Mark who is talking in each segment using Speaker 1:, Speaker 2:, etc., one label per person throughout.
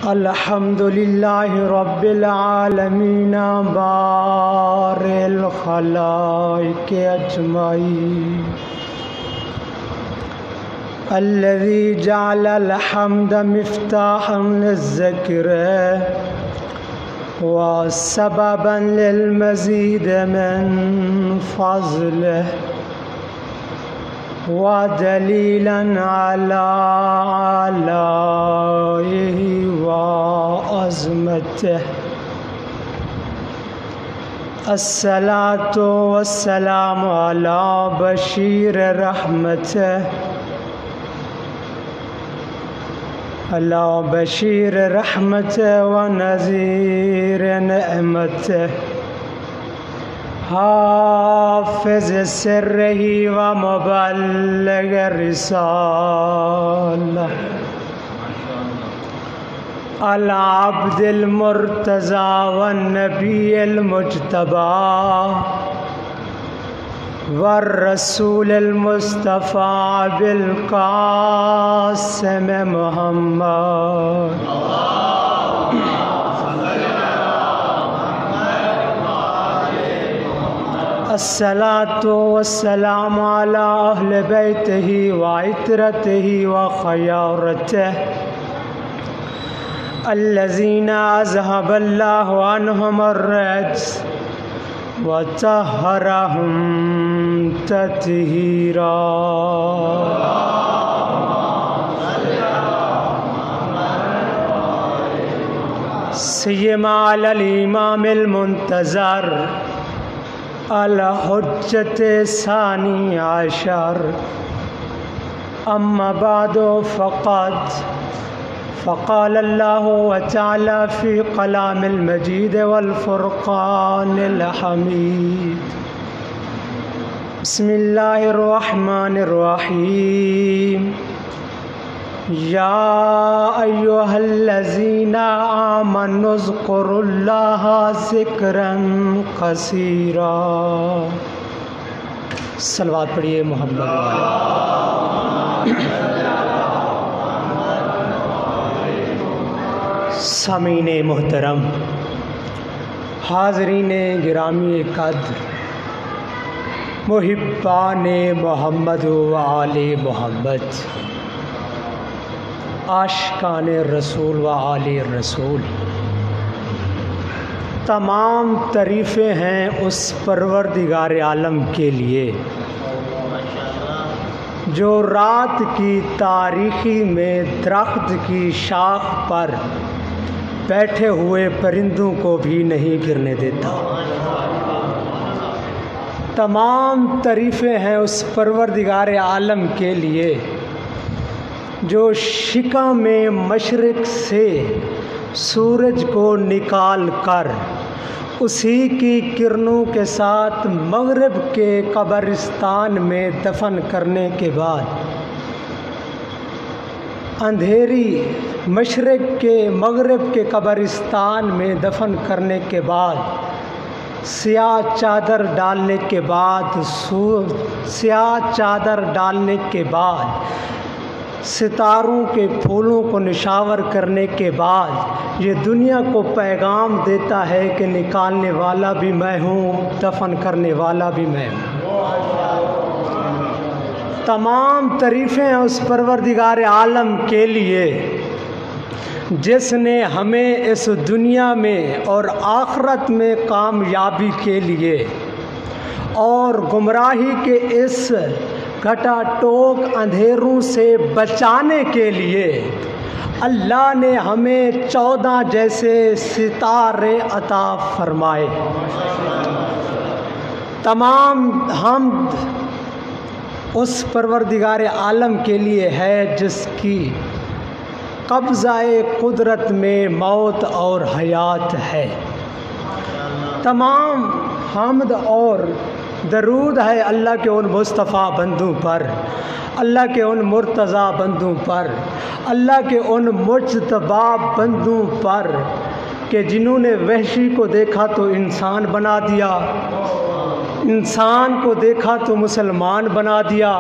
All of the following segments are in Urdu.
Speaker 1: الحمد لله رب العالمين بار الخلائق أجمعين الذي جعل الحمد مفتاحا للذكر وسببا للمزيد من فضله ودليلا على آلائه وعظمته. الصلاة والسلام على بشير رحمته ونذير نعمته حافظ سره ومبلغ الرسالة العبد المرتضى والنبي المجتبى والرسول المصطفى بالقاسم محمد. الصلاة والسلام على أهل بيته وعترته وخيارته الذين أذهب الله عنهم الرجس وطهرهم تطهيرا. سيما على الإمام المنتظر الحجة الثاني عشر. أما بعد فقال الله تعالى في كلام المجيد والفرقان الحميد. بسم الله الرحمن الرحيم. يا أيها الذين آمنوا اذكروا الله ذكرا كثيرا. صلوات پڑھیے محمد والے. سامعین محترم، حاضرین گرامی قدر، محبان محمد و آل محمد، عاشقان رسول و آل رسول، تمام تعریفیں ہیں اس پروردگار عالم کے لیے جو رات کی تاریکی میں درخت کی شاخ پر بیٹھے ہوئے پرندوں کو بھی نہیں گرنے دیتا. تمام تعریفیں ہیں اس پروردگار عالم کے لیے جو شکا میں مشرق سے سورج کو نکال کر اسی کی کرنوں کے ساتھ مغرب کے قبرستان میں دفن کرنے کے بعد اندھیری مشرق کے مغرب کے قبرستان میں دفن کرنے کے بعد سیاہ چادر ڈالنے کے بعد ستاروں کے پھولوں کو نشاور کرنے کے بعد یہ دنیا کو پیغام دیتا ہے کہ نکالنے والا بھی میں ہوں، دفن کرنے والا بھی میں ہوں. تمام تعریفیں ہیں اس پروردگار عالم کے لیے جس نے ہمیں اس دنیا میں اور آخرت میں کامیابی کے لیے اور گمراہی کے اس گھٹا ٹوک اندھیروں سے بچانے کے لیے اللہ نے ہمیں 14 جیسے ستارے عطا فرمائے. تمام حمد اس پروردگار عالم کے لیے ہے جس کی قبضہ قدرت میں موت اور حیات ہے. تمام حمد اور درود ہے اللہ کے ان مصطفیٰ بندوں پر، اللہ کے ان مرتضیٰ بندوں پر، اللہ کے ان مجتبی بندوں پر کہ جنہوں نے وحشی کو دیکھا تو انسان بنا دیا، انسان کو دیکھا تو مسلمان بنا دیا،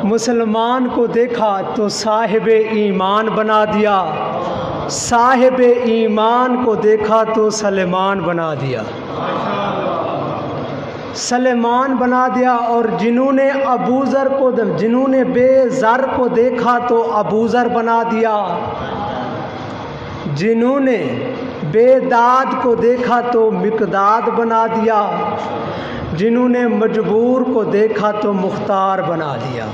Speaker 1: مسلمان کو دیکھا تو صاحب ایمان بنا دیا، صاحب ایمان کو دیکھا تو سلیمان بنا دیا، سلیمان بنا دیا۔ اور جنہوں نے بے زر کو دیکھا تو ابو ذر بنا دیا، جنہوں نے بے داد کو دیکھا تو مقداد بنا دیا، جنہوں نے مجبور کو دیکھا تو مختار بنا دیا۔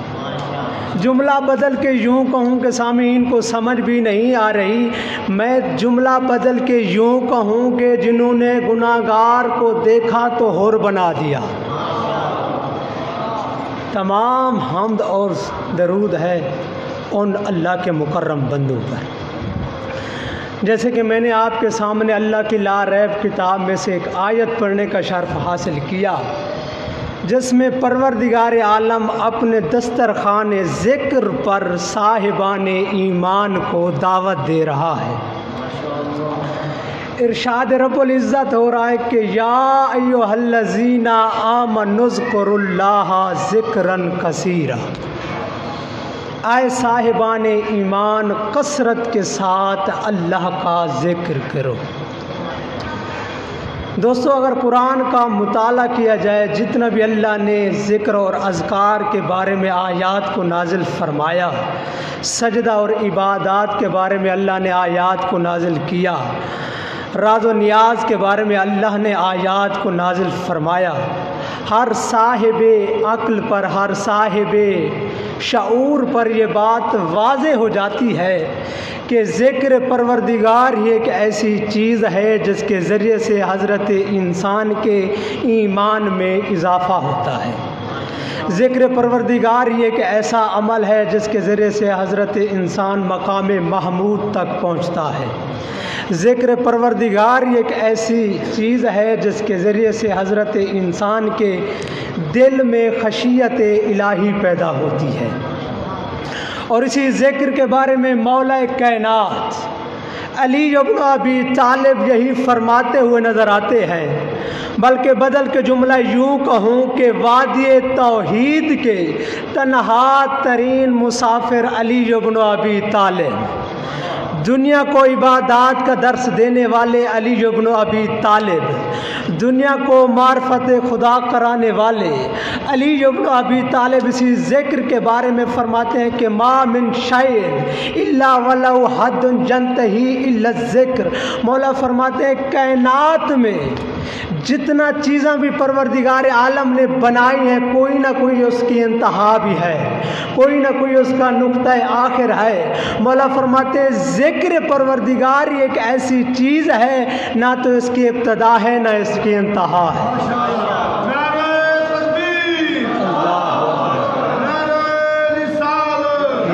Speaker 1: جملہ بدل کے یوں کہوں کہ سامعین کو سمجھ بھی نہیں آ رہی، میں جملہ بدل کے یوں کہوں کہ جنہوں نے گناہگار کو دیکھا تو حور بنا دیا۔ تمام حمد اور درود ہے ان اللہ کے مکرم بندوں پر۔ جیسے کہ میں نے آپ کے سامنے اللہ کی لا ریب کتاب میں سے ایک آیت پڑھنے کا شرف حاصل کیا، جس میں پروردگار عالم اپنے دسترخوان ذکر پر صاحبان ایمان کو دعوت دے رہا ہے۔ ارشاد رب العزت ہو رہا ہے کہ یا ایھا الذین آمنوا اذکروا اللہ ذکرا کثیرا، اے صاحبان ایمان کثرت کے ساتھ اللہ کا ذکر کرو۔ دوستو، اگر قرآن کا مطالعہ کیا جائے، جتنا بھی اللہ نے ذکر اور اذکار کے بارے میں آیات کو نازل فرمایا، سجدہ اور عبادات کے بارے میں اللہ نے آیات کو نازل کیا، راز و نیاز کے بارے میں اللہ نے آیات کو نازل فرمایا، ہر صاحب عقل پر، ہر صاحب شعور پر یہ بات واضح ہو جاتی ہے کہ ذکر پروردگار ہی ایک ایسی چیز ہے جس کے ذریعے سے حضرت انسان کے ایمان میں اضافہ ہوتا ہے۔ ذکر پروردگار ہی ایک ایسا عمل ہے جس کے ذریعے سے حضرت انسان مقام محمود تک پہنچتا ہے۔ ذکر پروردگار ہی ایک ایسی چیز ہے جس کے ذریعے سے حضرت انسان کے دل میں خشیت الہی پیدا ہوتی ہے۔ اور اسی ذکر کے بارے میں مولا کائنات علی ابن ابی طالب یہی فرماتے ہوئے نظر آتے ہیں، بلکہ بدل کے جملہ یوں کہوں کہ وادی توحید کے تنہا ترین مسافر علی ابن ابی طالب، دنیا کو عبادات کا درس دینے والے علی ابن ابی طالب، دنیا کو معرفت خدا کرانے والے علی ابن ابی طالب اسی ذکر کے بارے میں فرماتے ہیں کہ ما من شیء الا ولو حد ينتهي الا الذکر۔ مولا فرماتے ہیں کائنات میں جتنا چیزاں بھی پروردگار عالم نے بنائی ہیں، کوئی نہ کوئی اس کی انتہا بھی ہے، کوئی نہ کوئی اس کا نقطہ آخر ہے۔ مولا فرماتے ہیں ذکر پروردگار ایک ایسی چیز ہے، نہ تو اس کی ابتدا ہے نہ اس کی انتہا ہے۔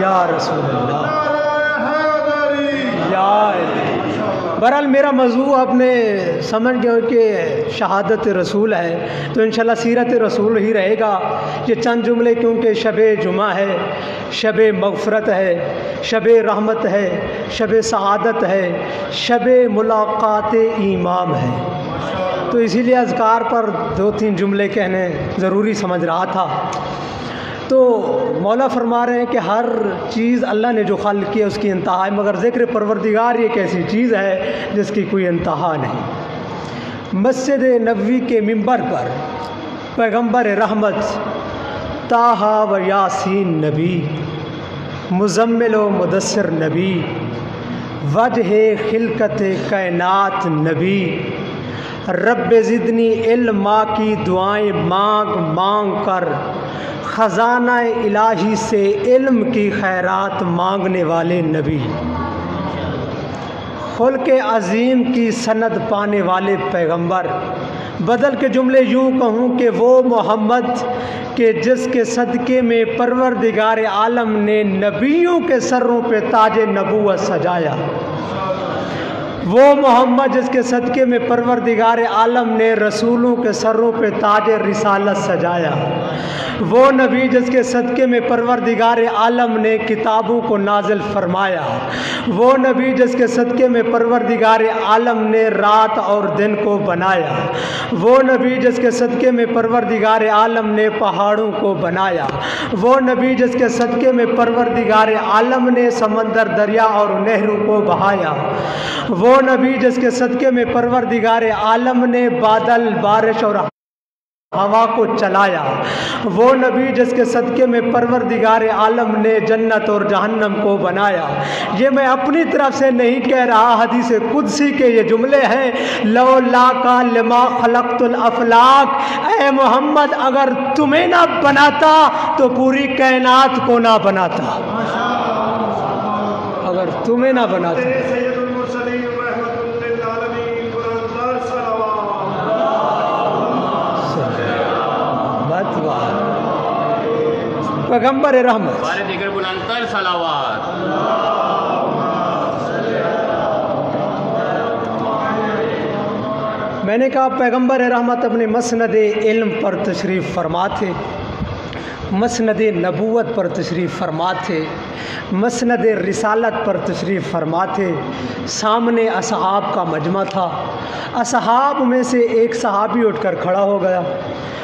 Speaker 1: یا رسول اللہ، بہرحال میرا موضوع آپ نے سمجھ گئے کہ شہادت رسول ہے، تو انشاءاللہ سیرت رسول ہی رہے گا۔ یہ چند جملے کیونکہ شب جمعہ ہے، شب مغفرت ہے، شب رحمت ہے، شب سعادت ہے، شب ملاقات امام ہے، تو اسی لیے اذکار پر 2-3 جملے کہنے ضروری سمجھ رہا تھا۔ تو مولا فرما رہے ہیں کہ ہر چیز اللہ نے جو خلق کی ہے اس کی انتہا ہے، مگر ذکر پروردگار ایک ایسی چیز ہے جس کی کوئی انتہا نہیں۔ مسجد نبوی کے منبر پر پیغمبر رحمت طٰہٰ و یاسین نبی، مزمل و مدثر نبی، وجہ خلقت کائنات نبی، رب زدنی علما کی دعائیں مانگ مانگ کر خزانہ الہی سے علم کی خیرات مانگنے والے نبی، خلق عظیم کی سند پانے والے پیغمبر، بدل کے جملے یوں کہوں کہ وہ محمد کہ جس کے صدقے میں پروردگار عالم نے نبیوں کے سروں پہ تاج نبوت سجایا، وہ محمد جس کے صدقے میں پروردگار عالم نے رسولوں کے سروں پہ تاج رسالت سجایا، وہ نبی جس کے صدقے میں پروردگار عالم نے کتابوں کو نازل فرمایا، وہ نبی جس کے صدقے میں پروردگار عالم نے رات اور دن کو بنایا، وہ نبی جس کے صدقے میں پروردگار عالم نے پہاڑوں کو بنایا، وہ نبی جس کے صدقے میں پروردگار عالم نے سمندر دریا اور نہروں کو بہایا، وہ نبی جس کے صدقے میں پروردگار عالم نے بادل بارش اور ہوا کو چلایا، وہ نبی جس کے صدقے میں پروردگار عالم نے جنت اور جہنم کو بنایا۔ یہ میں اپنی طرف سے نہیں کہہ رہا، حدیث قدسی کے یہ جملے ہیں، لولا کا لما خلقت الافلاک، اے محمد اگر تمہیں نہ بناتا تو پوری کائنات کو نہ بناتا، اگر تمہیں نہ بناتا۔ پیغمبر رحمت
Speaker 2: بارے دیگر بلندتر صلوات۔
Speaker 1: میں نے کہا پیغمبر رحمت اپنے مسند علم پر تشریف فرما تھے، مسند نبوت پر تشریف فرما تھے، مسند رسالت پر تشریف فرما تھے۔ سامنے اصحاب کا مجمع تھا، اصحاب میں سے ایک صحابی اٹھ کر کھڑا ہو گیا،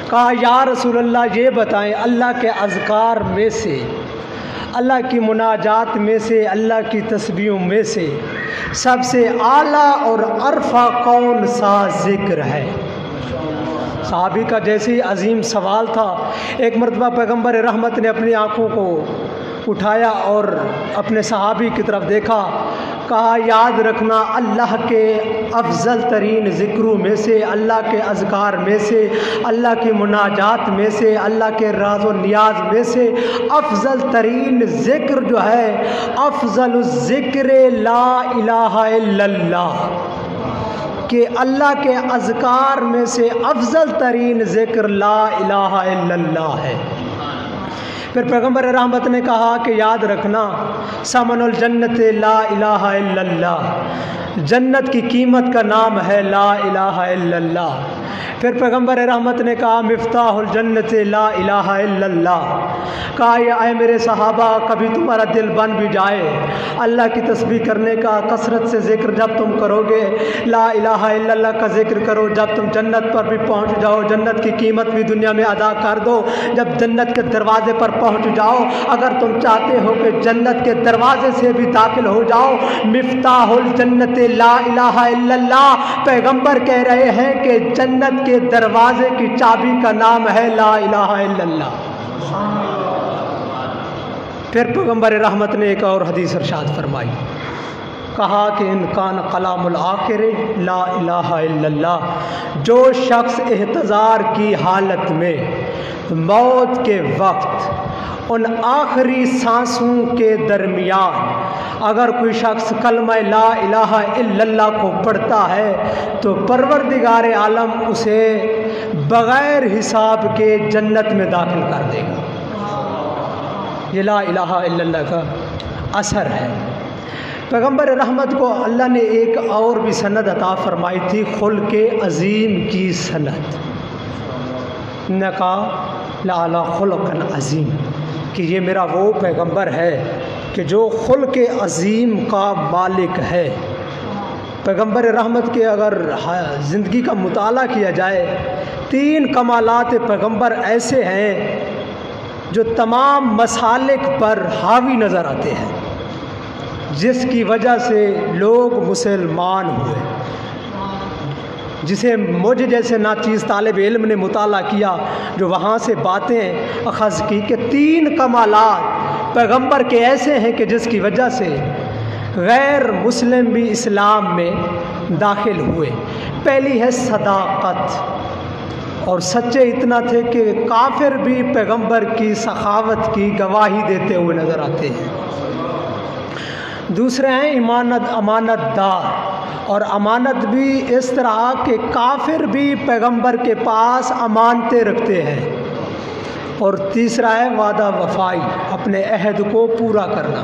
Speaker 1: کہا یا رسول اللہ یہ بتائیں اللہ کے اذکار میں سے، اللہ کی مناجات میں سے، اللہ کی تسبیحوں میں سے سب سے اعلیٰ اور عرفہ کون سا ذکر ہے؟ صحابی کا جیسے ہی عظیم سوال تھا، ایک مرتبہ پیغمبر رحمت نے اپنی آنکھوں کو اٹھایا اور اپنے صحابی کی طرف دیکھا، کہا یاد رکھنا اللہ کے افضل ترین ذکروں میں سے، اللہ کے اذکار میں سے، اللہ کی مناجات میں سے، اللہ کے راز و نیاز میں سے افضل ترین ذکر جو ہے، افضل الذکر لا الہ الا اللہ، کہ اللہ کے اذکار میں سے افضل ترین ذکر لا الہ الا اللہ ہے۔ پھر پیغمبر رحمت نے کہا کہ یاد رکھنا ثمن الجنت لا الہ الا اللہ، جنت کی قیمت کا نام ہے لا الہ الا اللہ۔ پھر پیغمبر رحمت نے کہا مفتاح الجنت لا الہ الا اللہ، کہا یا اے میرے صحابہ کبھی تمہارا دل بن بھی جائے اللہ کی تسبیح کرنے کا، کثرت سے ذکر جب تم کرو گے، لا الہ الا اللہ کا ذکر کرو، جب تم جنت پر بھی پہنچ جاؤ، جنت کی قیمت بھی دنیا میں ادا کر دو، جب جنت کے دروازے پر پہنچ جاؤ، اگر تم چاہتے ہو کہ جنت کے دروازے سے بھی داخل ہو جاؤ، مفتاح الجنت لا الہ الا اللہ، پیغمبر کہہ رہے ہیں کہ جنت کے دروازے کی چابی کا نام ہے لا الہ الا اللہ۔ پھر پیغمبر رحمت نے ایک اور حدیث ارشاد فرمائی، کہا کہ ان کان کلام الآخر لا الہ الا اللہ، جو شخص احتضار کی حالت میں موت کے وقت ان آخری سانسوں کے درمیان اگر کوئی شخص کلمہ لا الہ الا اللہ کو پڑھتا ہے تو پروردگار عالم اسے بغیر حساب کے جنت میں داخل کر دے گا۔ یہ لا الہ الا اللہ کا اثر ہے۔ پیغمبر رحمت کو اللہ نے ایک اور بھی سند عطا فرمائی تھی، خلق عظیم کی سند، نے کہا لعلی خلق عظیم، کہ یہ میرا وہ پیغمبر ہے کہ جو خلق عظیم کا مالک ہے۔ پیغمبر رحمت کے اگر زندگی کا مطالعہ کیا جائے، 3 کمالات پیغمبر ایسے ہیں جو تمام مسالک پر حاوی نظر آتے ہیں، جس کی وجہ سے لوگ مسلمان ہوئے۔ جسے مجھ جیسے ناچیز طالب علم نے مطالعہ کیا، جو وہاں سے باتیں اخذ کی کہ 3 کمالات پیغمبر کے ایسے ہیں کہ جس کی وجہ سے غیر مسلم بھی اسلام میں داخل ہوئے۔ پہلی ہے صداقت، اور سچے اتنا تھے کہ کافر بھی پیغمبر کی سخاوت کی گواہی دیتے ہوئے نظر آتے ہیں۔ دوسرے ہیں امانت دار، اور امانت بھی اس طرح کہ کافر بھی پیغمبر کے پاس امانتیں رکھتے ہیں۔ اور تیسرا ہے وعدہ وفائی، اپنے عہد کو پورا کرنا۔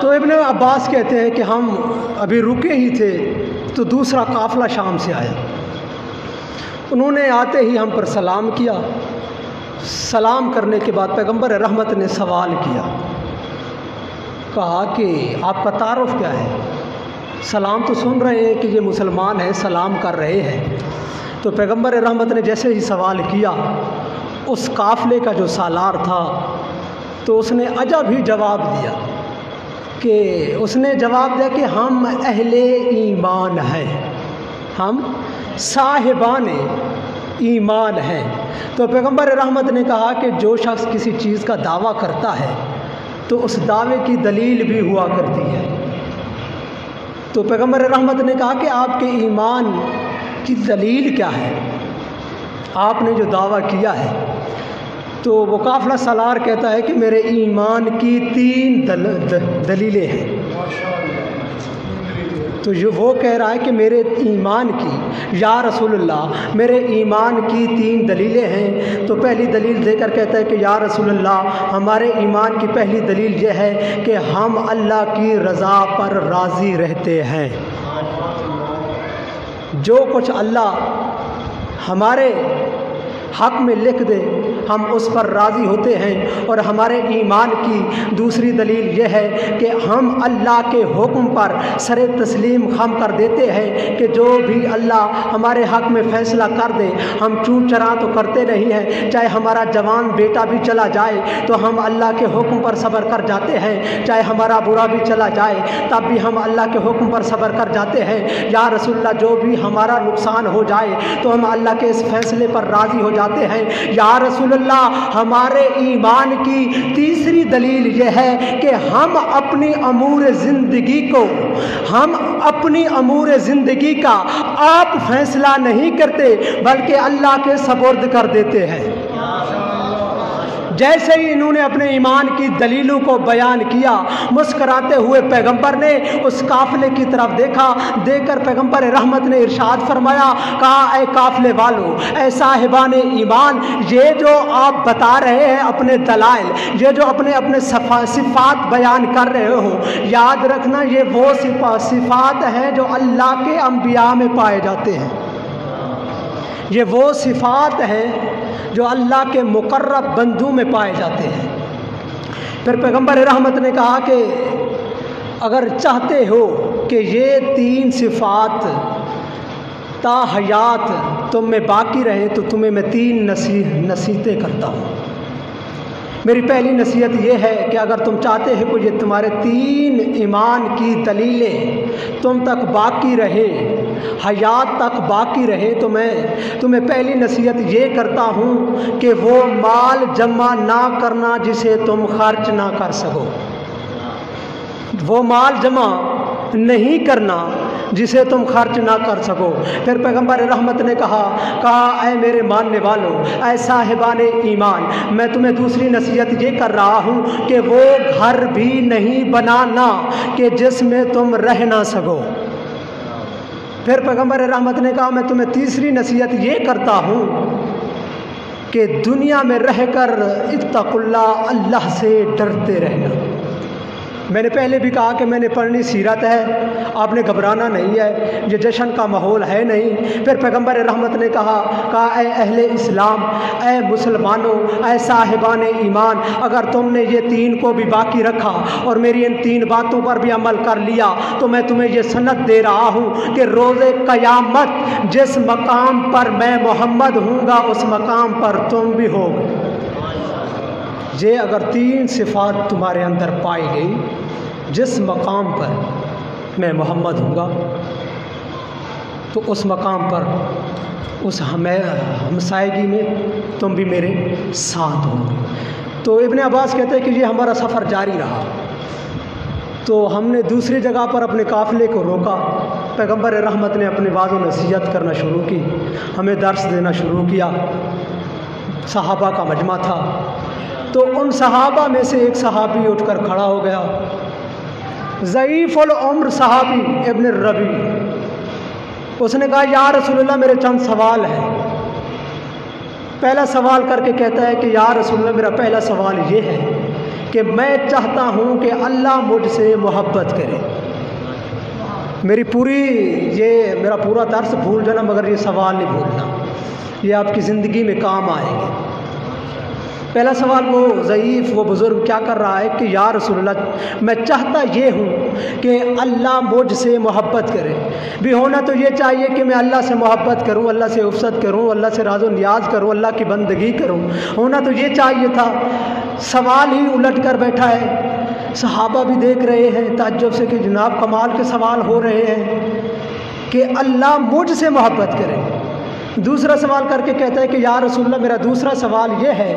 Speaker 1: تو ابن عباس کہتے ہیں کہ ہم ابھی رکے ہی تھے تو دوسرا قافلہ شام سے آیا، انہوں نے آتے ہی ہم پر سلام کیا۔ سلام کرنے کے بعد پیغمبر رحمت نے سوال کیا، کہا کہ آپ کا تعارف کیا ہے؟ سلام تو سن رہے ہیں کہ یہ مسلمان ہیں، سلام کر رہے ہیں۔ تو پیغمبر رحمت نے جیسے ہی سوال کیا، اس قافلے کا جو سالار تھا تو اس نے عجب ہی جواب دیا کہ ہم اہل ایمان ہیں، ہم صاحبان ایمان ہیں۔ تو پیغمبر رحمت نے کہا کہ جو شخص کسی چیز کا دعویٰ کرتا ہے تو اس دعوے کی دلیل بھی ہوا کرتی ہے۔ تو پیغمبر رحمت نے کہا کہ آپ کے ایمان کی دلیل کیا ہے، آپ نے جو دعویٰ کیا ہے؟ تو وہ قافلہ سالار کہتا ہے کہ میرے ایمان کی 3 دلیلیں ہیں۔ تو وہ کہہ رہا ہے کہ میرے ایمان کی، یا رسول اللہ میرے ایمان کی 3 دلیلیں ہیں۔ تو پہلی دلیل دے کر کہتا ہے کہ یا رسول اللہ ہمارے ایمان کی پہلی دلیل یہ ہے کہ ہم اللہ کی رضا پر راضی رہتے ہیں، جو کچھ اللہ ہمارے حق میں لکھ دے ہم اس پر راضی ہوتے ہیں۔ اور ہمارے ایمان کی دوسری دلیل یہ ہے کہ ہم اللہ کے حکم پر سر تسلیم خم کر دیتے ہیں کہ جو بھی اللہ ہمارے حق میں فیصلہ کر دے ہم چوں چراں تو کرتے نہیں ہیں، چاہے ہمارا جوان بیٹا بھی چلا جائے تو ہم اللہ کے حکم پر صبر کر جاتے ہیں، چاہے ہمارا برا بھی چلا جائے تب بھی ہم اللہ کے حکم پر صبر کر جاتے ہیں۔ یا رسول اللہ جو بھی ہمارا نقصان ہو جائے تو ہم اللہ کے اس فیصلے پر راضی ہو جاتے ہیں۔ یا رسول اللہ ہمارے ایمان کی تیسری دلیل یہ ہے کہ ہم اپنی امور زندگی کا آپ فیصلہ نہیں کرتے بلکہ اللہ کے سپرد کر دیتے ہیں۔ جیسے ہی انہوں نے اپنے ایمان کی دلیلوں کو بیان کیا، مسکراتے ہوئے پیغمبر نے اس قافلے کی طرف دیکھا، دیکھ کر پیغمبر رحمت نے ارشاد فرمایا، کہا اے قافلے والو، اے صاحبان ایمان، یہ جو آپ بتا رہے ہیں اپنے دلائل، یہ جو اپنے صفات بیان کر رہے ہو، یاد رکھنا یہ وہ صفات ہیں جو اللہ کے انبیاء میں پائے جاتے ہیں، یہ وہ صفات ہیں جو اللہ کے مقرب بندوں میں پائے جاتے ہیں۔ پھر پیغمبر رحمت نے کہا کہ اگر چاہتے ہو کہ یہ 3 صفات تا حیات تم میں باقی رہیں تو تمہیں میں 3 نصیحتیں کرتا ہوں۔ میری پہلی نصیحت یہ ہے کہ اگر تم چاہتے ہو کہ یہ تمہارے 3 ایمان کی دلیلیں تم تک باقی رہے، حیات تک باقی رہے، تو میں تمہیں پہلی نصیحت یہ کرتا ہوں کہ وہ مال جمع نہ کرنا جسے تم خرچ نہ کر سکو، وہ مال جمع نہیں کرنا جسے تم خرچ نہ کر سکو۔ پھر پیغمبر رحمت نے کہا اے میرے ماننے والوں، اے صاحبان ایمان، میں تمہیں دوسری نصیحت یہ کر رہا ہوں کہ وہ گھر بھی نہیں بنانا کہ جس میں تم رہ نہ سکو۔ پھر پیغمبر رحمت نے کہا میں تمہیں تیسری نصیحت یہ کرتا ہوں کہ دنیا میں رہ کر اتقوا اللہ، اللہ سے ڈرتے رہنا۔ میں نے پہلے بھی کہا کہ میں نے پڑھنی سیرت ہے، آپ نے گھبرانا نہیں ہے، یہ جشن کا ماحول ہے نہیں۔ پھر پیغمبر رحمت نے کہا اے اہل اسلام، اے مسلمانوں، اے صاحبان ایمان، اگر تم نے یہ 3 کو بھی باقی رکھا اور میری ان 3 باتوں پر بھی عمل کر لیا تو میں تمہیں یہ سند دے رہا ہوں کہ روز قیامت جس مقام پر میں محمد ہوں گا اس مقام پر تم بھی ہوگے۔ یہ اگر 3 صفات تمہارے اندر پائی گئی، جس مقام پر میں محمد ہوں گا تو اس مقام پر اس ہمسائیگی میں تم بھی میرے ساتھ ہوں گے۔ تو ابن عباس کہتے ہیں کہ یہ ہمارا سفر جاری رہا، تو ہم نے دوسری جگہ پر اپنے قافلے کو روکا، پیغمبر رحمت نے اپنی واضح و نصیحت کرنا شروع کی، ہمیں درس دینا شروع کیا، صحابہ کا مجمع تھا۔ تو ان صحابہ میں سے ایک صحابی اٹھ کر کھڑا ہو گیا، ضعیف العمر صحابی ابن الربیع، اس نے کہا یا رسول اللہ میرے چند سوال ہیں۔ پہلا سوال کر کے کہتا ہے کہ یا رسول اللہ میرا پہلا سوال یہ ہے کہ میں چاہتا ہوں کہ اللہ مجھ سے محبت کرے۔ میرا پورا درس بھول جانا مگر یہ سوال نہیں بھولنا، یہ آپ کی زندگی میں کام آئے گا۔ پہلا سوال وہ ضعیف وہ بزرگ کیا کر رہا ہے کہ یا رسول اللہ میں چاہتا یہ ہوں کہ اللہ مجھ سے محبت کرے۔ بھی ہونا تو یہ چاہیے کہ میں اللہ سے محبت کروں، اللہ سے الفت کروں، اللہ سے راز و نیاز کروں، اللہ کی بندگی کروں، ہونا تو یہ چاہیے تھا۔ سوال ہی الٹ کر بیٹھا ہے۔ صحابہ بھی دیکھ رہے ہیں تعجب سے کہ جناب کمال کے سوال ہو رہے ہیں کہ اللہ مجھ سے محبت کرے۔ دوسرا سوال کر کے کہتا ہے کہ یا رسول اللہ میرا دوسرا سوال یہ ہے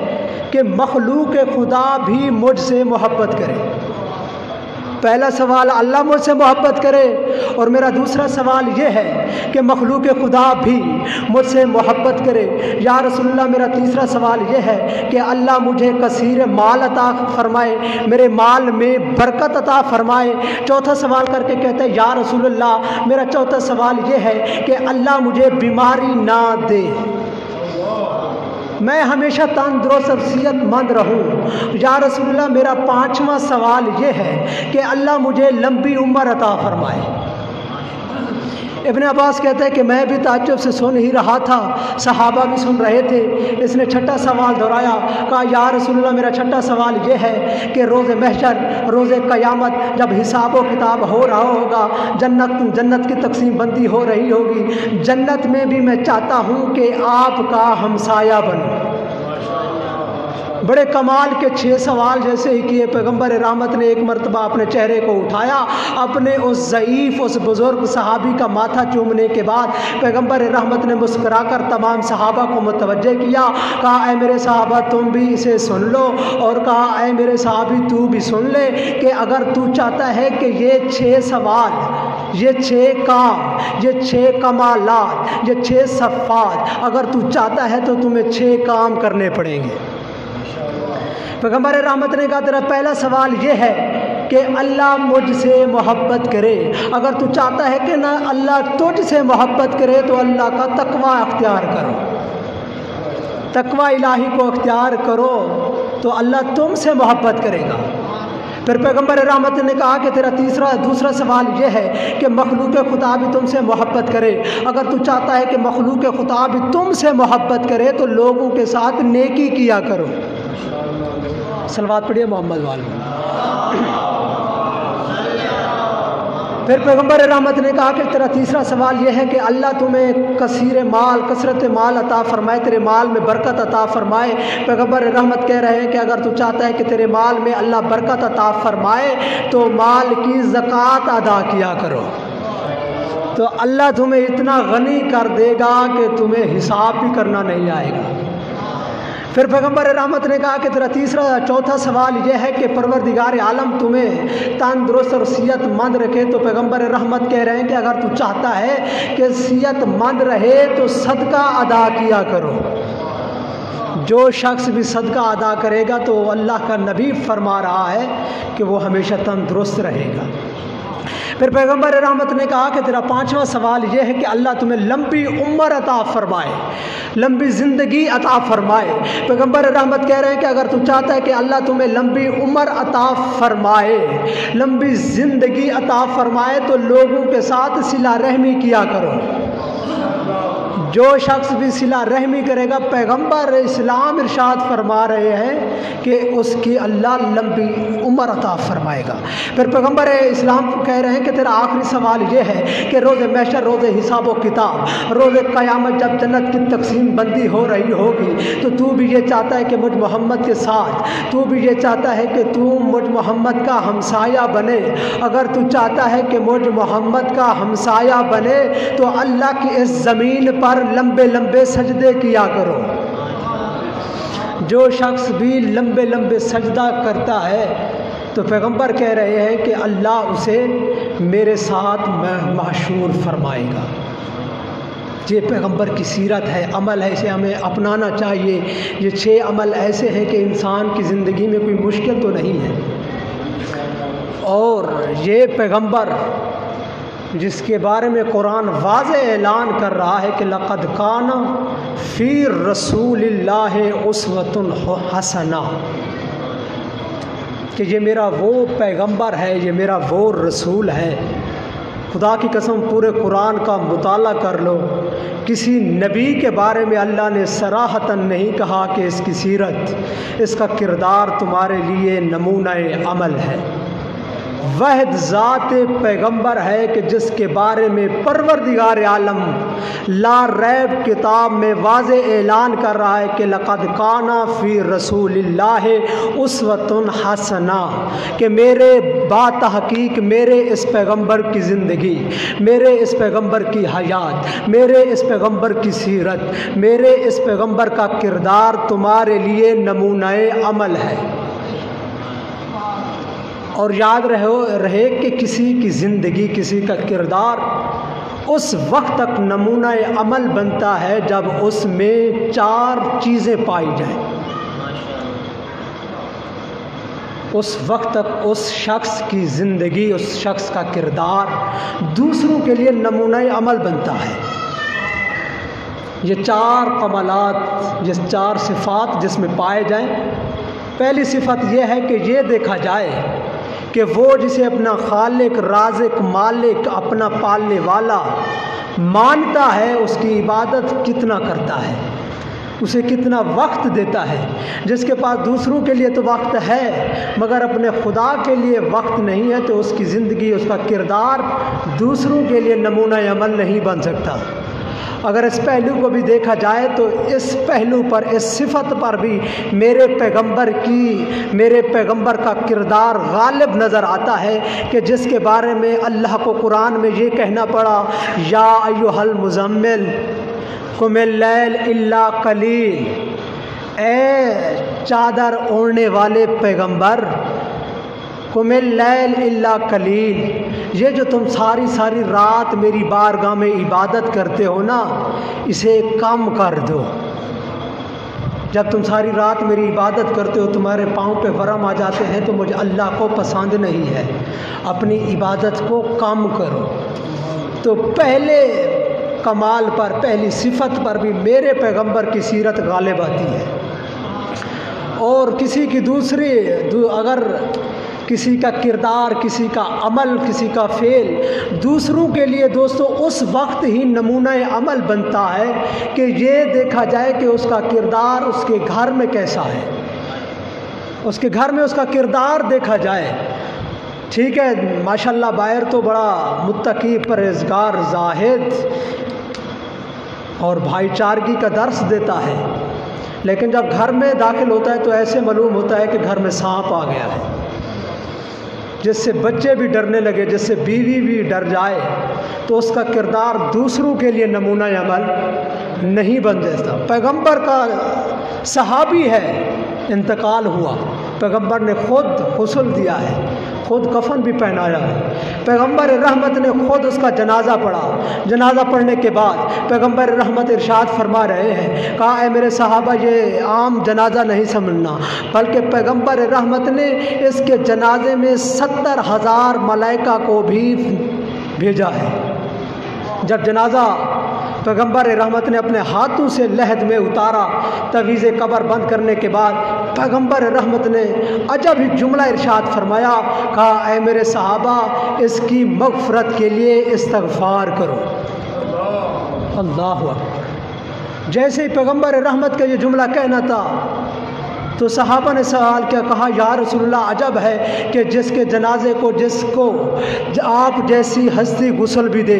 Speaker 1: کہ مخلوق خدا بھی مجھ سے محبت کرے۔ پہلا سوال اللہ مجھ سے محبت کرے اور میرا دوسرا سوال یہ ہے کہ مخلوق خدا بھی مجھ سے محبت کرے۔ یا رسول اللہ میرا تیسرا سوال یہ ہے کہ اللہ مجھے کثیر مال عطا فرمائے، میرے مال میں برکت عطا فرمائے۔ چوتھا سوال کر کے کہتے ہیں یا رسول اللہ میرا چوتھا سوال یہ ہے کہ اللہ مجھے بیماری نہ دے، میں ہمیشہ تندرست اور صحت مند رہوں۔ یا رسول اللہ میرا پانچواں سوال یہ ہے کہ اللہ مجھے لمبی عمر عطا فرمائے۔ ابن عباس کہتے ہیں کہ میں بھی تعجب سے سن ہی رہا تھا، صحابہ بھی سن رہے تھے۔ اس نے چھٹا سوال دہرایا، کہا یا رسول اللہ میرا چھٹا سوال یہ ہے کہ روز محشر، روز قیامت جب حساب و کتاب ہو رہا ہوگا، جنت کی تقسیم بندی ہو رہی ہوگی، جنت میں بھی میں چاہتا ہوں کہ آپ کا ہمسایہ بنوں۔ بڑے کمال کے 6 سوال جیسے ہی کیے، پیغمبر رحمت نے ایک مرتبہ اپنے چہرے کو اٹھایا، اپنے اس ضعیف اس بزرگ صحابی کا ماتھا چومنے کے بعد پیغمبر رحمت نے مسکرا کر تمام صحابہ کو متوجہ کیا، کہا اے میرے صحابہ تم بھی اسے سن لو، اور کہا اے میرے صحابی تو بھی سن لے کہ اگر تو چاہتا ہے کہ یہ 6 سوال، یہ 6 کام، یہ 6 کمالات، یہ 6 صفات اگر تو چاہتا ہے تو تمہیں 6 کام کرنے پڑیں گے۔ پیغمبر رحمت نے کہا تیرا پہلا سوال یہ ہے کہ اللہ مجھ سے محبت کرے۔ اگر تو چاہتا ہے کہ نہ اللہ تجھ سے محبت کرے تو اللہ کا تقوی اختیار کرو، تقوی الہی کو اختیار کرو تو اللہ تم سے محبت کرے گا۔ پھر پیغمبر رحمت نے کہا کہ تیرا دوسرا سوال یہ ہے کہ مخلوق خدا بھی تم سے محبت کرے۔ اگر تو چاہتا ہے کہ مخلوق خدا بھی تم سے محبت کرے تو لوگوں کے ساتھ نیکی کیا کرو۔ صلوات پڑھیے محمد والے۔ پھر پیغمبر رحمت نے کہا کہ تیرا تیسرا سوال یہ ہے کہ اللہ تمہیں کثیر مال، کثرت مال عطا فرمائے، تیرے مال میں برکت عطا فرمائے۔ پیغمبر رحمت کہہ رہے ہیں کہ اگر تو چاہتا ہے کہ تیرے مال میں اللہ برکت عطا فرمائے تو مال کی زکوٰۃ ادا کیا کرو، تو اللہ تمہیں اتنا غنی کر دے گا کہ تمہیں حساب بھی کرنا نہیں آئے گا۔ پھر پیغمبر رحمت نے کہا کہ تیرا چوتھا سوال یہ ہے کہ پروردگار عالم تمہیں تندرست اور صحت مند رکھے، تو پیغمبر رحمت کہہ رہے ہیں کہ اگر تو چاہتا ہے کہ صحت مند رہے تو صدقہ ادا کیا کرو۔ جو شخص بھی صدقہ ادا کرے گا تو اللہ کا نبی فرما رہا ہے کہ وہ ہمیشہ تندرست رہے گا۔ پھر پیغمبر رحمت نے کہا کہ تیرا پانچواں سوال یہ ہے کہ اللہ تمہیں لمبی عمر عطا فرمائے، لمبی زندگی عطا فرمائے۔ پیغمبر رحمت کہہ رہے ہیں کہ اگر تو چاہتا ہے کہ اللہ تمہیں لمبی عمر عطا فرمائے، لمبی زندگی عطا فرمائے تو لوگوں کے ساتھ صلہ رحمی کیا کرو۔ جو شخص بھی صلہ رحمی کرے گا، پیغمبر اسلام ارشاد فرما رہے ہیں کہ اس کی اللہ لمبی عمر عطا فرمائے گا۔ پھر پیغمبر اسلام کہہ رہے ہیں کہ تیرا آخری سوال یہ ہے کہ روز محشر، روز حساب و کتاب، روز قیامت جب جنت کی تقسیم بندی ہو رہی ہوگی تو تو بھی یہ چاہتا ہے کہ مجھ محمد کے ساتھ، تو بھی یہ چاہتا ہے کہ تو مجھ محمد کا ہمسایہ بنے۔ اگر تو چاہتا ہے کہ مجھ محمد کا ہمسایہ بنے تو اللہ کی اس زمین پر لمبے لمبے سجدے کیا کرو۔ جو شخص بھی لمبے لمبے سجدہ کرتا ہے تو پیغمبر کہہ رہے ہیں کہ اللہ اسے میرے ساتھ محشور فرمائے گا۔ یہ پیغمبر کی سیرت ہے، عمل ہے، اسے ہمیں اپنانا چاہیے۔ یہ 6 عمل ایسے ہیں کہ انسان کی زندگی میں کوئی مشکل تو نہیں ہے، اور یہ پیغمبر جس کے بارے میں قرآن واضح اعلان کر رہا ہے کہ لقد کان فی رسول اللہ اسوۃ حسنہ، کہ یہ میرا وہ پیغمبر ہے، یہ میرا وہ رسول ہے۔ خدا کی قسم پورے قرآن کا مطالعہ کر لو، کسی نبی کے بارے میں اللہ نے صراحتاً نہیں کہا کہ اس کی سیرت، اس کا کردار تمہارے لیے نمونہ عمل ہے۔ واحد ذات پیغمبر ہے کہ جس کے بارے میں پروردگار عالم لا ریب کتاب میں واضح اعلان کر رہا ہے کہ لقد کان فی رسول اللہ اسوۃ حسنہ، کہ میرے با تحقیق میرے اس پیغمبر کی زندگی، میرے اس پیغمبر کی حیات، میرے اس پیغمبر کی سیرت، میرے اس پیغمبر کا کردار تمہارے لیے نمونہ عمل ہے۔ اور یاد رہے کہ کسی کی زندگی، کسی کا کردار اس وقت تک نمونہ عمل بنتا ہے جب اس میں 4 چیزیں پائی جائیں۔ اس وقت تک اس شخص کی زندگی، اس شخص کا کردار دوسروں کے لیے نمونہ عمل بنتا ہے۔ یہ 4 کمالات، یہ 4 صفات جس میں پائے جائیں۔ پہلی صفت یہ ہے کہ یہ دیکھا جائے کہ وہ جسے اپنا خالق، رازق، مالک، اپنا پالنے والا مانتا ہے، اس کی عبادت کتنا کرتا ہے، اسے کتنا وقت دیتا ہے۔ جس کے پاس دوسروں کے لیے تو وقت ہے مگر اپنے خدا کے لیے وقت نہیں ہے، تو اس کی زندگی، اس کا کردار دوسروں کے لیے نمونہ عمل نہیں بن سکتا۔ اگر اس پہلو کو بھی دیکھا جائے تو اس پہلو پر، اس صفت پر بھی میرے پیغمبر کا کردار غالب نظر آتا ہے کہ جس کے بارے میں اللہ کو قرآن میں یہ کہنا پڑا، یا ایھا المزمل قم اللیل الا قلیل، اے چادر اوڑھنے والے پیغمبر، قم اللیل الا قلیل، یہ جو تم ساری رات میری بارگاہ میں عبادت کرتے ہو نا، اسے کم کر دو۔ جب تم ساری رات میری عبادت کرتے ہو، تمہارے پاؤں پہ ورم آ جاتے ہیں، تو مجھے اللہ کو پسند نہیں ہے، اپنی عبادت کو کم کرو۔ تو پہلے کمال پر، پہلی صفت پر بھی میرے پیغمبر کی سیرت غالب آتی ہے۔ اور کسی کی اگر کسی کا کردار، کسی کا عمل، کسی کا فعل دوسروں کے لیے دوستو اس وقت ہی نمونہ عمل بنتا ہے کہ یہ دیکھا جائے کہ اس کا کردار اس کے گھر میں کیسا ہے، اس کے گھر میں اس کا کردار دیکھا جائے۔ ٹھیک ہے، ماشاءاللہ باہر تو بڑا متقی، پرہیزگار، زاہد اور بھائی چارگی کا درس دیتا ہے، لیکن جب گھر میں داخل ہوتا ہے تو ایسے معلوم ہوتا ہے کہ گھر میں سانپ آ گیا ہے، جس سے بچے بھی ڈرنے لگے، جس سے بیوی بھی ڈر جائے، تو اس کا کردار دوسروں کے لیے نمونہ عمل نہیں بن جاتا۔ پیغمبر کا صحابی ہے، انتقال ہوا، پیغمبر نے خود غسل دیا ہے، خود کفن بھی پہنایا ہے، پیغمبر رحمت نے خود اس کا جنازہ پڑھا۔ جنازہ پڑھنے کے بعد پیغمبر رحمت ارشاد فرما رہے ہیں، کہا اے میرے صحابہ یہ عام جنازہ نہیں سمجھنا، بلکہ پیغمبر رحمت نے اس کے جنازے میں 70,000 ملائکہ کو بھی بھیجا ہے۔ جب جنازہ پیغمبر رحمت نے اپنے ہاتھوں سے لحد میں اتارا، تعویذ قبر بند کرنے کے بعد پیغمبر رحمت نے عجب ہی جملہ ارشاد فرمایا، کہا اے میرے صحابہ اس کی مغفرت کے لیے استغفار کرو۔ اللہ اکبر۔ جیسے ہی پیغمبر رحمت کا یہ جملہ کہنا تھا تو صحابہ نے سوال کیا، کہا یا رسول اللہ عجب ہے کہ جس کے جنازے کو، جس کو آپ جیسی ہستی غسل بھی دے،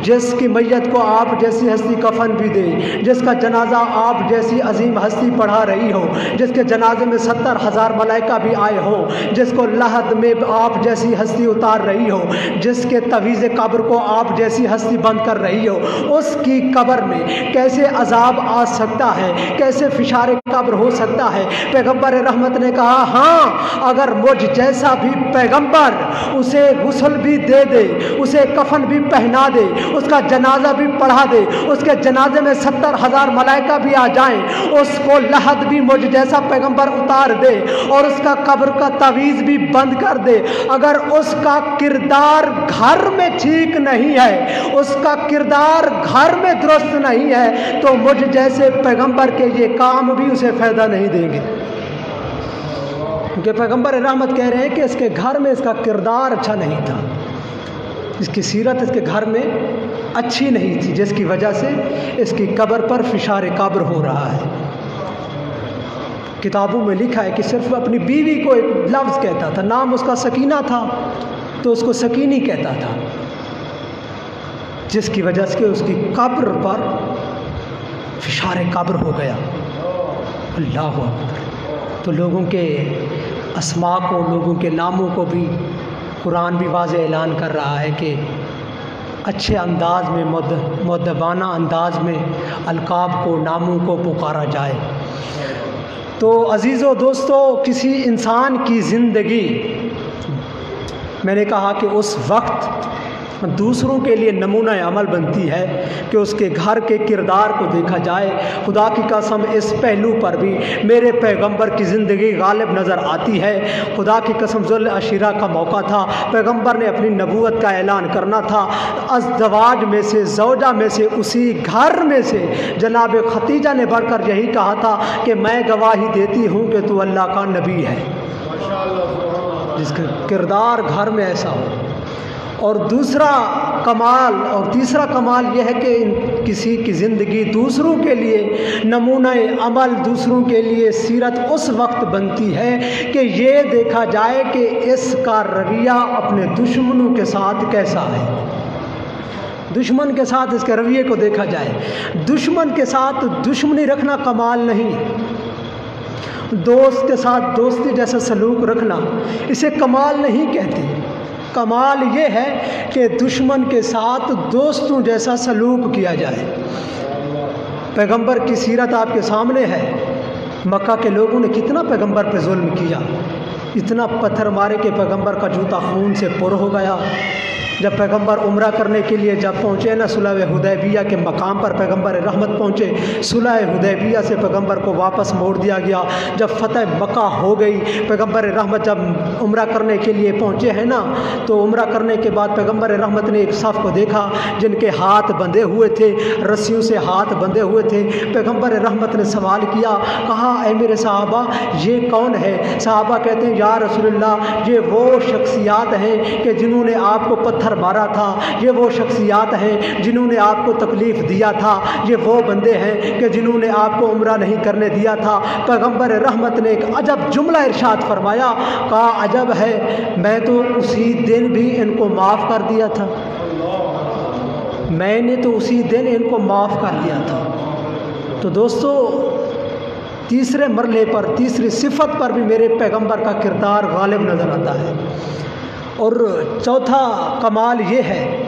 Speaker 1: جس کی میت کو آپ جیسی ہستی کفن بھی دے، جس کا جنازہ آپ جیسی عظیم ہستی پڑھا رہی ہو، جس کے جنازے میں 70,000 ملائکہ بھی آئے ہو، جس کو لحد میں آپ جیسی ہستی اتار رہی ہو، جس کے تعویذ قبر کو آپ جیسی ہستی بند کر رہی ہو، اس کی قبر میں کیسے عذاب آ سکتا ہے، کیسے فشار قبر ہو سکتا ہے؟ پیغمبر رحمت نے کہا ہاں، اگر مجھ جیسا بھی پیغمبر اسے غسل بھی دے دے، اسے کفن بھی پہنا دے، اس کا جنازہ بھی پڑھا دے، اس کے جنازے میں 70,000 ملائکہ بھی آ جائیں، اس کو لحد بھی مجھ جیسا پیغمبر اتار دے اور اس کا قبر کا تعویذ بھی بند کر دے، اگر اس کا کردار گھر میں ٹھیک نہیں ہے، اس کا کردار گھر میں درست نہیں ہے، تو مجھ جیسے پیغمبر کے یہ کام بھی اسے فائدہ نہیں دیں گے۔ کہ پیغمبر رحمت کہہ رہے ہیں کہ اس کے گھر میں اس کا کردار اچھا نہیں تھا، اس کی سیرت اس کے گھر میں اچھی نہیں تھی، جس کی وجہ سے اس کی قبر پر فشار قبر ہو رہا ہے۔ کتابوں میں لکھا ہے کہ صرف اپنی بیوی کو ایک لفظ کہتا تھا، نام اس کا سکینہ تھا تو اس کو سکینی کہتا تھا، جس کی وجہ سے اس کی قبر پر فشار قبر ہو گیا۔ اللہ اکبر۔ تو لوگوں کے اسماء کو، لوگوں کے ناموں کو بھی قرآن بھی واضح اعلان کر رہا ہے کہ اچھے انداز میں، مؤدبانہ انداز میں القاب کو، ناموں کو پکارا جائے۔ تو عزیزو دوستو، کسی انسان کی زندگی، میں نے کہا کہ اس وقت دوسروں کے لیے نمونہ عمل بنتی ہے کہ اس کے گھر کے کردار کو دیکھا جائے۔ خدا کی قسم اس پہلو پر بھی میرے پیغمبر کی زندگی غالب نظر آتی ہے۔ خدا کی قسم ذوالعشیرہ کا موقع تھا، پیغمبر نے اپنی نبوت کا اعلان کرنا تھا۔ ازدواج میں سے، زوجہ میں سے، اسی گھر میں سے جناب خدیجہ نے بڑھ کر یہی کہا تھا کہ میں گواہی دیتی ہوں کہ تو اللہ کا نبی ہے، جس کا کردار گھر میں ایسا ہو۔ اور دوسرا کمال اور تیسرا کمال یہ ہے کہ کسی کی زندگی دوسروں کے لیے نمونہ عمل، دوسروں کے لیے سیرت اس وقت بنتی ہے کہ یہ دیکھا جائے کہ اس کا رویہ اپنے دشمنوں کے ساتھ کیسا ہے۔ دشمن کے ساتھ اس کے رویے کو دیکھا جائے۔ دشمن کے ساتھ دشمنی رکھنا کمال نہیں، دوست کے ساتھ دوستی جیسا سلوک رکھنا اسے کمال نہیں کہتے۔ کمال یہ ہے کہ دشمن کے ساتھ دوستوں جیسا سلوک کیا جائے۔ پیغمبر کی سیرت آپ کے سامنے ہے۔ مکہ کے لوگوں نے کتنا پیغمبر پہ ظلم کیا، اتنا پتھر مارے کہ پیغمبر کا جوتا خون سے پر ہو گیا۔ جب پیغمبر عمرہ کرنے کے لیے جب پہنچے نا صلح حدیبیہ کے مقام پر پیغمبر رحمت پہنچے، صلح حدیبیہ سے پیغمبر کو واپس موڑ دیا گیا۔ جب فتح مکہ ہو گئی، پیغمبر رحمت جب عمرہ کرنے کے لیے پہنچے ہیں نا، تو عمرہ کرنے کے بعد پیغمبر رحمت نے ایک صف کو دیکھا جن کے ہاتھ بندھے ہوئے تھے، رسیوں سے ہاتھ بندھے ہوئے تھے۔ پیغمبر رحمت نے سوال کیا، کہا اے میرے صحابہ یہ کون ہے؟ صحابہ کہتے ہیں یا رسول اللہ یہ وہ شخصیات ہیں کہ جنہوں نے آپ کو پتھر مارا تھا، یہ وہ شخصیات ہیں جنہوں نے آپ کو تکلیف دیا تھا، یہ وہ بندے ہیں کہ جنہوں نے آپ کو عمرہ نہیں کرنے دیا تھا۔ پیغمبر رحمت نے ایک عجب جملہ ارشاد فرمایا، کہا عجب ہے، میں تو اسی دن بھی ان کو معاف کر دیا تھا، میں نے تو اسی دن ان کو معاف کر دیا تھا۔ تو دوستو، تیسرے مرحلے پر، تیسری صفت پر بھی میرے پیغمبر کا کردار غالب نظر آتا ہے۔ اور چوتھا کمال یہ ہے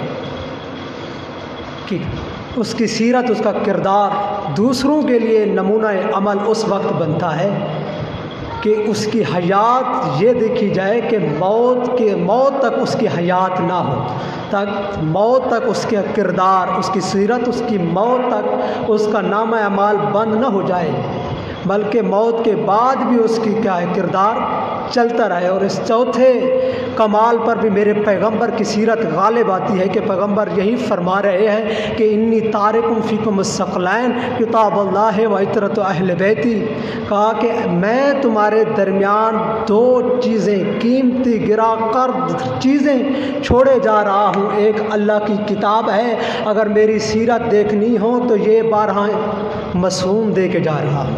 Speaker 1: کہ اس کی سیرت، اس کا کردار دوسروں کے لیے نمونہ عمل اس وقت بنتا ہے کہ اس کی حیات یہ دیکھی جائے کہ موت تک اس کی حیات نہ ہو، تک موت تک اس کے کردار، اس کی سیرت، اس کی موت تک اس کا نامہ اعمال بند نہ ہو جائے، بلکہ موت کے بعد بھی اس کی کیا ہے کردار چلتا رہے۔ اور اس چوتھے کمال پر بھی میرے پیغمبر کی سیرت غالب آتی ہے کہ پیغمبر یہی فرما رہے ہیں کہ انی تارکم فیکم الثقلین کتاب اللہ و عطرۃ اہل بیتی، کہا کہ میں تمہارے درمیان دو چیزیں، قیمتی گرا کرد چیزیں چھوڑے جا رہا ہوں۔ ایک اللہ کی کتاب ہے، اگر میری سیرت دیکھنی ہو تو یہ بارہا معصوم دے کے جا رہا ہوں۔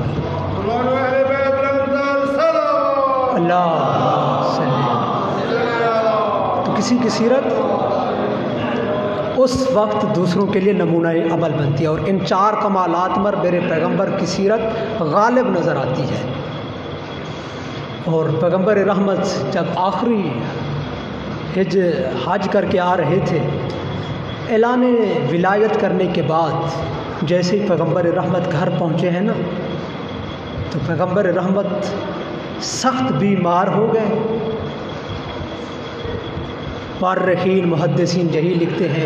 Speaker 1: اللہ تو کسی کی سیرت اس وقت دوسروں کے لیے نمونہ عمل بنتی ہے، اور ان چار کمالات پر میرے پیغمبر کی سیرت غالب نظر آتی ہے۔ اور پیغمبر رحمت جب آخری حج کر کے آ رہے تھے، اعلان ولایت کرنے کے بعد جیسے ہی پیغمبر رحمت گھر پہنچے ہیں نا، تو پیغمبر رحمت سخت بیمار ہو گئے۔ مورخین محدثین یہی لکھتے ہیں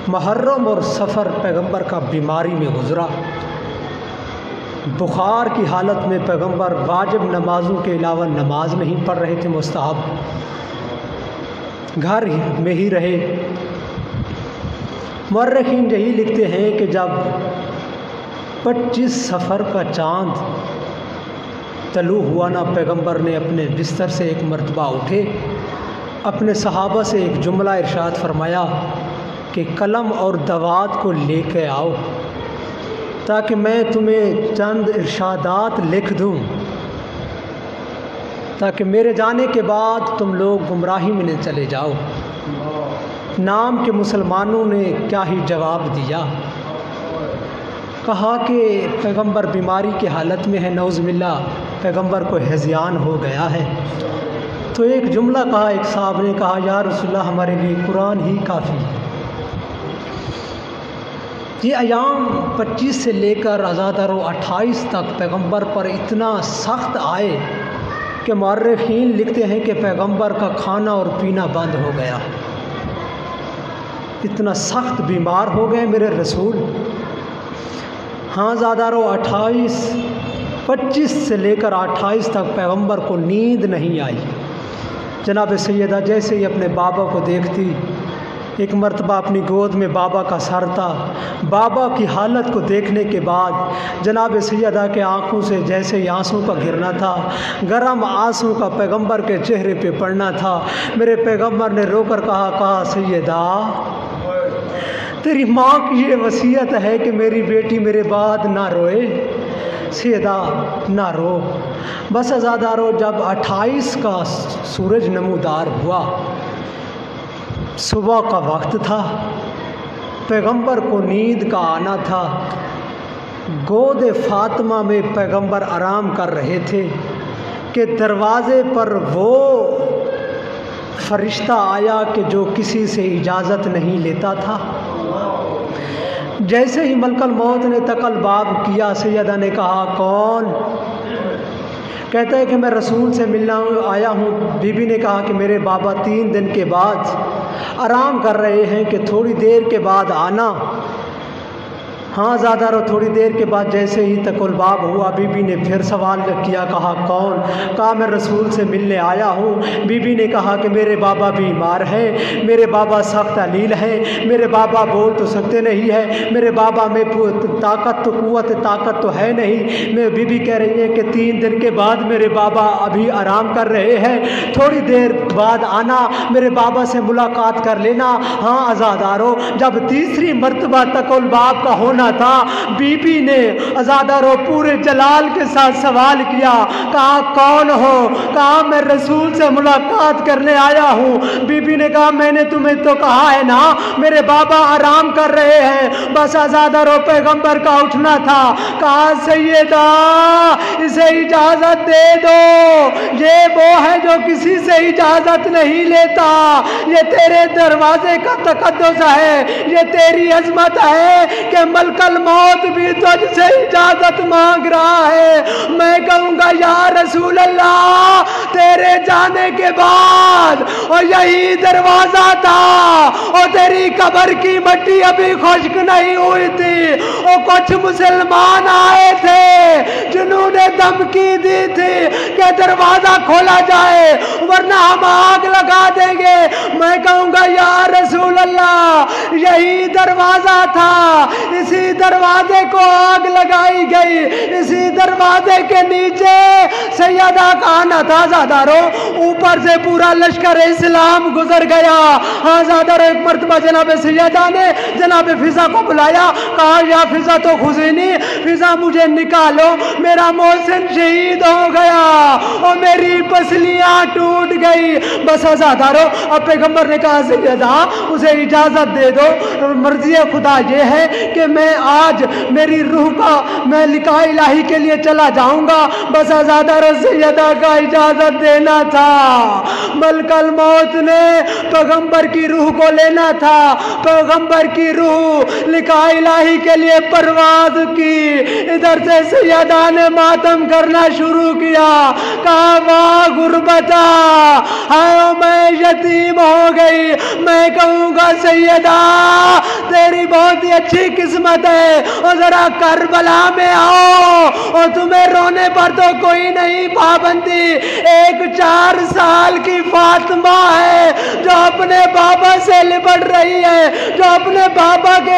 Speaker 1: محرم اور سفر پیغمبر کا بیماری میں گزرا۔ بخار کی حالت میں پیغمبر واجب نمازوں کے علاوہ نماز نہیں پڑھ رہے تھے، مستحب، گھر میں ہی رہے۔ مورخین یہی لکھتے ہیں کہ جب 25 سفر کا چاند طلوع ہوا نا پیغمبر نے اپنے بستر سے ایک مرتبہ اٹھے، اپنے صحابہ سے ایک جملہ ارشاد فرمایا کہ قلم اور دوات کو لے کے آؤ تاکہ میں تمہیں چند ارشادات لکھ دوں، تاکہ میرے جانے کے بعد تم لوگ گمراہی میں نہ چلے جاؤ۔ نام کے مسلمانوں نے کیا ہی جواب دیا، کہا کہ پیغمبر بیماری کی حالت میں ہے، نعوذ باللہ پیغمبر کو ہذیان ہو گیا ہے۔ تو ایک جملہ کہا، ایک صاحب نے کہا یا رسول اللہ ہمارے لیے قرآن ہی کافی ہے۔ یہ ایام 25 سے لے کر ازادر 28 تک پیغمبر پر اتنا سخت آئے کہ مورخین لکھتے ہیں کہ پیغمبر کا کھانا اور پینا بند ہو گیا، اتنا سخت بیمار ہو گئے میرے رسول۔ ہاں ازادر 25 سے لے کر 28 تک پیغمبر کو نیند نہیں آئی۔ جناب سیدہ جیسے ہی اپنے بابا کو دیکھتی، ایک مرتبہ اپنی گود میں بابا کا سر تھا، بابا کی حالت کو دیکھنے کے بعد جناب سیدہ کے آنکھوں سے جیسے ہی آنسوں کا گرنا تھا، گرم آنسوں کا پیغمبر کے چہرے پہ پڑنا تھا، میرے پیغمبر نے رو کر کہا سیدہ تیری ماں کی یہ وصیت ہے کہ میری بیٹی میرے بعد نہ روئے، سیدہ نہ رو۔ بس ازادارو جب 28 کا سورج نمودار ہوا، صبح کا وقت تھا، پیغمبر کو نیند کا آنا تھا، گود فاطمہ میں پیغمبر آرام کر رہے تھے کہ دروازے پر وہ فرشتہ آیا کہ جو کسی سے اجازت نہیں لیتا تھا۔ جیسے ہی ملک الموت نے تقلباب کیا، سیدہ نے کہا کون؟ کہتا ہے کہ میں رسول سے ملنا آیا ہوں۔ بی بی نے کہا کہ میرے بابا 3 دن کے بعد آرام کر رہے ہیں کہ تھوڑی دیر کے بعد آنا۔ ہاں زیادہ رو تھوڑی دیر کے بعد جیسے ہی تقلباب ہوا، بی بی نے پھر سوال کیا، کہا کون؟ کہا میں رسول سے ملنے آیا ہوں۔ بی بی نے کہا کہ میرے بابا بیمار ہیں، میرے بابا سخت علیل ہیں، میرے بابا بول تو سکتے نہیں ہیں، میرے بابا میں طاقت تو ہے نہیں۔ میں بی بی کہہ رہی ہے کہ 3 دن کے بعد میرے بابا ابھی آرام کر رہے ہیں، تھوڑی دیر بعد آنا، میرے بابا سے ملاقات کر لینا۔ ہاں آزادارو جب تیسری مرتبہ تقلباب کا ہونا تھا، بی بی نے آزادارو پورے جلال کے ساتھ سوال کیا، کہا کون ہو؟ کہا میں رسول سے ملاقات کرنے آیا ہوں۔ بی بی نے کہا میں نے تمہیں تو کہا ہے نا میرے بابا آرام کر رہے ہیں، بس آزادارو پیغمبر کا اٹھنا تھا۔ کہا سیدہ اسے اجازت دے دو، یہ وہ ہے جو کسی سے اجازت نہیں لیتا، یہ تیرے دروازے کا تقدس ہے، یہ تیری عظمت ہے کہ ملک الموت بھی تجھ سے اجازت مانگ رہا ہے۔ میں کہوں گا یا رسول اللہ تیرے جانے کے بعد اور یہی دروازہ تھا، اور تیری قبر کی مٹی ابھی خشک نہیں ہوئی تھی، اور کچھ مسلمان آئے تھے جنہوں نے دھمکی دی تھی کہ دروازہ کھولا جائے ورنہ ہم آگ لگا دیں گے۔ میں کہوں گا یا رسول اللہ یہی دروازہ تھا، اسی دروازے کو آگ لگائی گئی، اسی دروازے کے نیچے سیدہ کا آنا تھا۔ زادارو اوپر سے پورا لشکر اسلام گزر گیا۔ ہاں زادارو ایک مرتبہ جناب سیدہ نے جناب فضا کو بلایا، کہا یا فضا تو خزینی، فضا مجھے نکالو، میرا محسن شہید ہو گیا اور میری پسلیاں ٹوٹ گئی۔ بس زادارو اب پیغمبر نے کہا سیدہ اسے اجازت دے دو، مرضی خدا یہ ہے کہ میں آج میری روح کا میں لقاء الہی کے لیے چلا جاؤں گا۔ بس آزادہ سیدہ کا اجازت دینا تھا، ملک الموت نے پیغمبر کی روح کو لینا تھا، پیغمبر کی روح لقاء الہی کے لیے پرواز کی۔ ادھر سے سیدہ نے ماتم کرنا شروع کیا، کہا واہ غربتا ہائے میں یتیم ہو گئی، میں کہوں گا سیدہ تیری بہت ہی اچھی قسمت ہے، اور ذرا کربلا میں آؤ، اور تمہیں رونے پر تو کوئی نہیں پابندی۔ ایک 4 سال کی فاطمہ ہے جو اپنے بابا سے لپٹ رہی ہے، جو اپنے بابا کے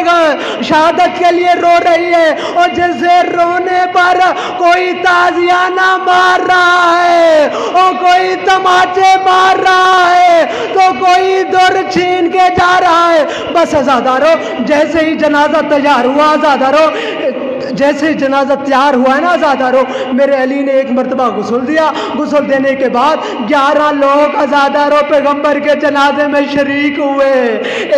Speaker 1: شہادت کے لیے رو رہی ہے، اور جسے رونے پر کوئی تازیانہ مار رہا ہے اور کوئی تماچے مار رہا ہے تو کوئی دور چھین کے جا رہا ہے۔ بس آزادارو جیسے ہی جنازہ تیار ہوا، آزادارو جیسے ہی جنازہ تیار ہوا ہے نا آزادارو، میرے علی نے ایک مرتبہ غسل دیا، غسل دینے کے بعد 11 لوگ آزادارو پیغمبر کے جنازے میں شریک ہوئے۔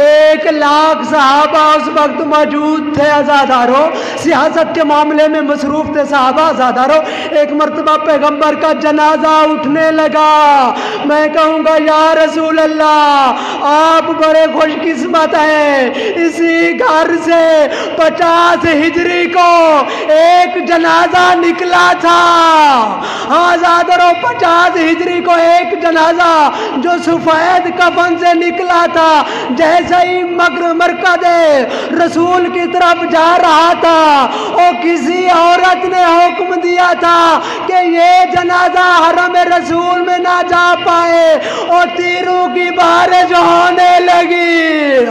Speaker 1: 1 لاکھ صحابہ اس وقت موجود تھے آزادارو، سیاست کے معاملے میں مصروف تھے صحابہ آزادارو۔ ایک مرتبہ پیغمبر کا جنازہ اٹھنے لگا، میں کہوں گا یا رسول اللہ آپ بڑے خوش قسمت ہیں، اسی گھر سے 50 ہجری کو ایک جنازہ نکلا تھا۔ آزادارو 50 ہجری کو ایک جنازہ جو سفید کفن سے نکلا تھا، جیسے ہی مرکز رسول کی طرف جا رہا تھا اور کسی عورت نے حکم دیا تھا کہ یہ جنازہ حرم رسول میں نہ جا پائے، اور تیروں کی بارش ہونے لگی،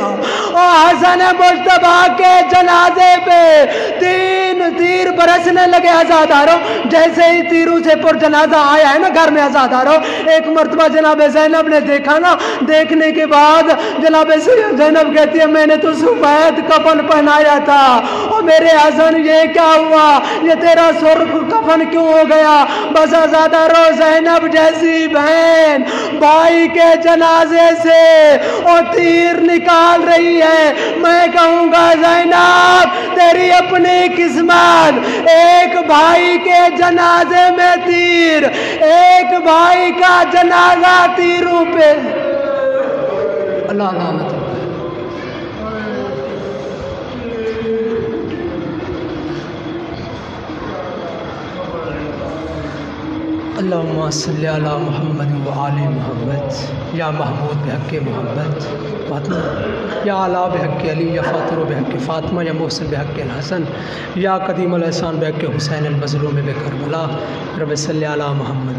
Speaker 1: اور حسن مجتبی کے جنازے پہ 3 تیر برسنے لگے آزادارو۔ جیسے ہی تیروں سے پر جنازہ آیا ہے نا گھر میں آزادارو، ایک مرتبہ جناب زینب نے دیکھا نا، دیکھنے کے بعد جناب زینب کہتی ہے میں نے تو سفید کفن پہنایا تھا، اور میرے حسن یہ کیا ہوا، یہ تیرا سرخ کفن کیوں ہو گیا؟ بس آزادارو زینب جیسی بہن بھائی کے جنازے سے اور تیر نکال رہی ہے، میں کہوں گا زینب تیری اپنی قسمت، ایک بھائی کے جنازے میں تیر، ایک بھائی کا جنازہ تیروں پہ۔ اللہ علامت اللہم صلی علی محمد وآل محمد، یا محمود بحق محمد فاطمہ، یا اعلیٰ بحق علی، یا فاطر بحق فاطمہ، یا محسن بحق الحسن، یا قدیم الاحسان بحق حسین المظلوم بکربلا، رب صلی علی محمد۔